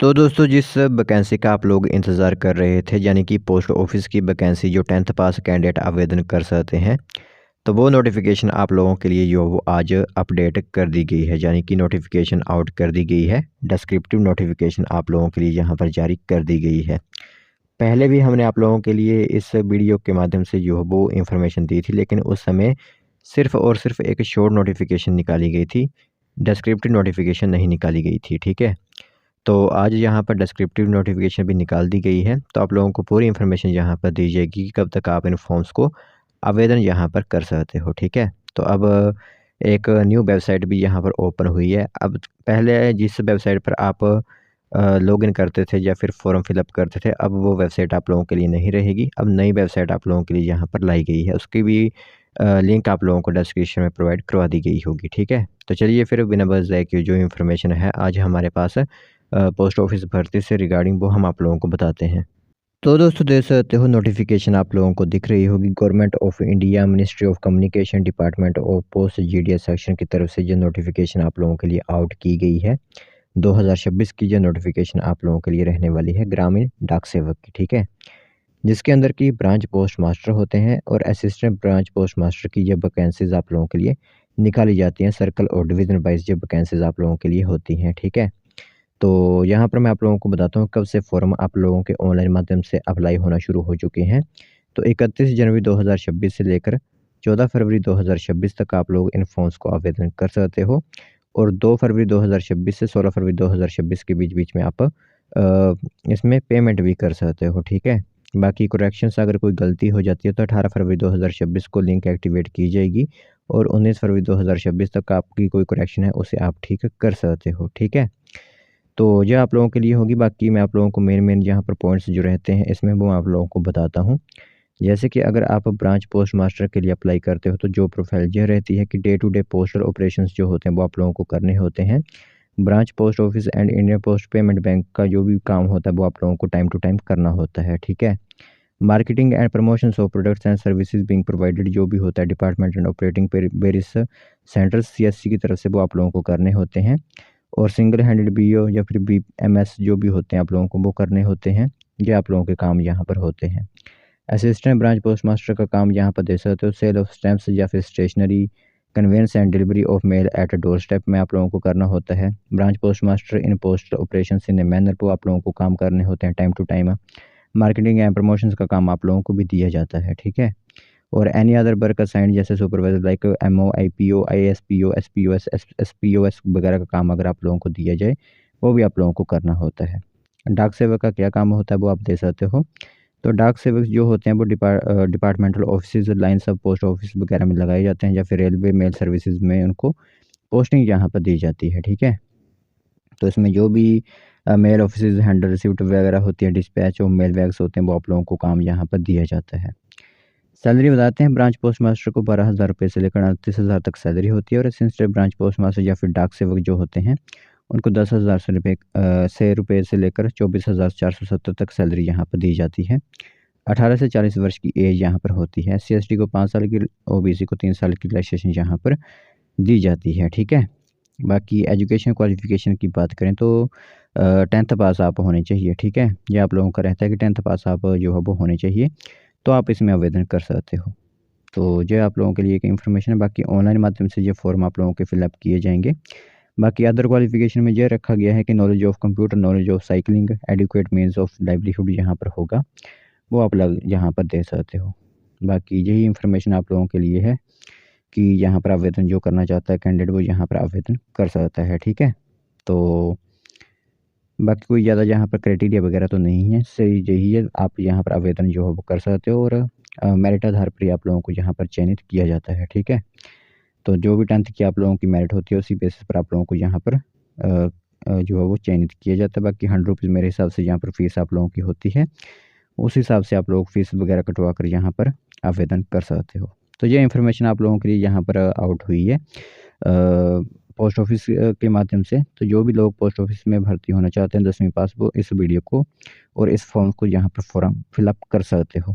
तो दोस्तों जिस वैकेंसी का आप लोग इंतज़ार कर रहे थे यानी कि पोस्ट ऑफिस की वैकेंसी जो 10th पास कैंडिडेट आवेदन कर सकते हैं, तो वो नोटिफिकेशन आप लोगों के लिए जो वो आज अपडेट कर दी गई है, यानी कि नोटिफिकेशन आउट कर दी गई है। डिस्क्रिप्टिव नोटिफिकेशन आप लोगों के लिए यहाँ पर जारी कर दी गई है। पहले भी हमने आप लोगों के लिए इस वीडियो के माध्यम से जो वो इन्फॉर्मेशन दी थी, लेकिन उस समय सिर्फ़ और सिर्फ एक शॉर्ट नोटिफिकेशन निकाली गई थी, डिस्क्रिप्टिव नोटिफिकेशन नहीं निकाली गई थी, ठीक है? तो आज यहाँ पर डिस्क्रिप्टिव नोटिफिकेशन भी निकाल दी गई है, तो आप लोगों को पूरी इन्फॉर्मेशन यहाँ पर दी जाएगी कि कब तक आप इन फॉर्म्स को आवेदन यहाँ पर कर सकते हो, ठीक है? तो अब एक न्यू वेबसाइट भी यहाँ पर ओपन हुई है। अब पहले जिस वेबसाइट पर आप लॉगिन करते थे या फिर फॉर्म फिलअप करते थे, अब वो वेबसाइट आप लोगों के लिए नहीं रहेगी। अब नई वेबसाइट आप लोगों के लिए यहाँ पर लाई गई है, उसकी भी लिंक आप लोगों को डिस्क्रिप्शन में प्रोवाइड करवा दी गई होगी, ठीक है? तो चलिए फिर बिना बस जाए कि जो इन्फॉर्मेशन है आज हमारे पास पोस्ट ऑफिस भर्ती से रिगार्डिंग वो हम आप लोगों को बताते हैं। तो दोस्तों देख सकते हो नोटिफिकेशन आप लोगों को दिख रही होगी, government of India ministry of communication department of post GDS section की तरफ से जो नोटिफिकेशन आप लोगों के लिए आउट की गई है 2026 की, जो नोटिफिकेशन आप लोगों के लिए रहने वाली है ग्रामीण डाक सेवक की, ठीक है? जिसके अंदर की ब्रांच पोस्ट मास्टर होते हैं और असिस्टेंट ब्रांच पोस्ट मास्टर की ये वैकेंसीज आप लोगों के लिए निकाली जाती हैं। सर्कल और डिवीजन वाइज जो वैकेंसीज आप लोगों के लिए होती हैं, ठीक है? तो यहाँ पर मैं आप लोगों को बताता हूँ कब से फॉर्म आप लोगों के ऑनलाइन माध्यम से अप्लाई होना शुरू हो चुके हैं। तो 31 जनवरी 2026 से लेकर 14 फरवरी 2026 तक आप लोग इन फॉर्म्स को आवेदन कर सकते हो और 2 फरवरी 2026 से 16 फरवरी 2026 के बीच-बीच में आप इसमें पेमेंट भी कर सकते हो, ठीक है? बाकी करेक्शंस अगर कोई गलती हो जाती है तो 18 फरवरी 2026 को लिंक एक्टिवेट की जाएगी और 19 फरवरी 2026 तक आपकी कोई करेक्शन है उसे आप ठीक कर सकते हो, ठीक है? तो ये आप लोगों के लिए होगी, बाकी मैं आप लोगों को मेन यहाँ पर पॉइंट्स जो रहते हैं इसमें वो आप लोगों को बताता हूँ। जैसे कि अगर आप ब्रांच पोस्ट मास्टर के लिए अप्लाई करते हो तो जो प्रोफाइल यह रहती है कि day to day postal operations जो होते हैं वो आप लोगों को करने होते हैं। Branch post office and Indian post payment bank का जो भी काम होता है वो आप लोगों को टाइम टू टाइम करना होता है, ठीक है? Marketing and promotions of products and services being provided जो भी होता है department and operating various centres CSC की तरफ से वो आप लोगों को करने होते हैं। और सिंगल हैंडेड बीओ या फिर बीएमएस जो भी होते हैं आप लोगों को वो करने होते हैं। ये आप लोगों के काम यहाँ पर होते हैं। असिस्टेंट ब्रांच पोस्ट मास्टर का काम यहाँ पर दे सकते हो, सेल ऑफ स्टैम्प्स या फिर stationery, conveyance and delivery of mail at door step में आप लोगों को करना होता है। Branch post master in post operation in a manner वो आप लोगों को काम करने होते हैं time to time. Marketing and promotions का काम आप लोगों को भी दिया जाता है, ठीक है? और एनी अदर वर्क असाइंड जैसे सुपरवाइजर लाइक एमओ, आईपीओ, आईएसपीओ, एसपीओएस, एसपीओएस वगैरह का काम अगर आप लोगों को दिया जाए, वो भी आप लोगों को करना होता है। डाक सेवक का क्या काम होता है वो आप दे सकते हो। तो डाक सेवक जो होते हैं वो departmental offices, lines of post office वगैरह में लगाए जाते हैं या फिर रेलवे मेल सर्विसेज में उनको पोस्टिंग यहाँ पर दी जाती है, ठीक है? तो इसमें जो भी मेल ऑफिसेज हैंडल रिसिप्ट वगैरह होती है, डिस्पैच और मेल बैग्स होते हैं वो आप लोगों को काम यहाँ पर दिया जाता है। सैलरी बताते हैं, ब्रांच पोस्ट मास्टर को 12,000 रुपये से लेकर 38,000 तक सैलरी होती है और असिस्टेंट ब्रांच पोस्ट मास्टर या फिर डाक सेवक जो होते हैं उनको 10,000 रुपये से लेकर 24,470 तक सैलरी यहाँ पर दी जाती है। 18 से 40 वर्ष की एज यहाँ पर होती है। एससी/एसटी को 5 साल की, ओबीसी को 3 साल की रिलैक्सेशन यहाँ पर दी जाती है, ठीक है? बाकी एजुकेशन क्वालिफिकेशन की बात करें तो 10th पास आप होने चाहिए, ठीक है? ये आप लोगों का रहता है कि 10th पास आप जो है वो होने चाहिए, तो आप इसमें आवेदन कर सकते हो। तो ये आप लोगों के लिए एक इन्फॉर्मेशन है, बाकी ऑनलाइन माध्यम से ये फॉर्म आप लोगों के फिलअप किए जाएंगे। बाकी अदर क्वालिफिकेशन में ये रखा गया है कि knowledge of computer, knowledge of cycling, adequate means of livelihood यहाँ पर होगा, वो आप लोग यहाँ पर दे सकते हो। बाकी यही इन्फॉर्मेशन आप लोगों के लिए है कि यहाँ पर आवेदन जो करना चाहता है कैंडिडेट वो यहाँ पर आवेदन कर सकता है, ठीक है? तो बाकी कोई ज़्यादा यहाँ पर क्राइटेरिया वगैरह तो नहीं है, सही यही है, आप यहाँ पर आवेदन जो है वो कर सकते हो और मेरिट आधार पर ही आप लोगों को यहाँ पर चयनित किया जाता है, ठीक है? तो जो भी 10th की आप लोगों की मेरिट होती है उसी बेसिस पर आप लोगों को यहाँ पर जो है वो चयनित किया जाता है। बाकी 100 रुपीज़ मेरे हिसाब से यहाँ पर फ़ीस आप लोगों की होती है, उस हिसाब से आप लोग फ़ीस वगैरह कटवा कर यहाँ पर आवेदन कर सकते हो। तो ये इन्फॉर्मेशन आप लोगों के लिए यहाँ पर आउट हुई है पोस्ट ऑफिस के माध्यम से। तो जो भी लोग पोस्ट ऑफिस में भर्ती होना चाहते हैं 10वीं पास, वो इस वीडियो को और इस फॉर्म को यहाँ पर फॉर्म फिलअप कर सकते हो।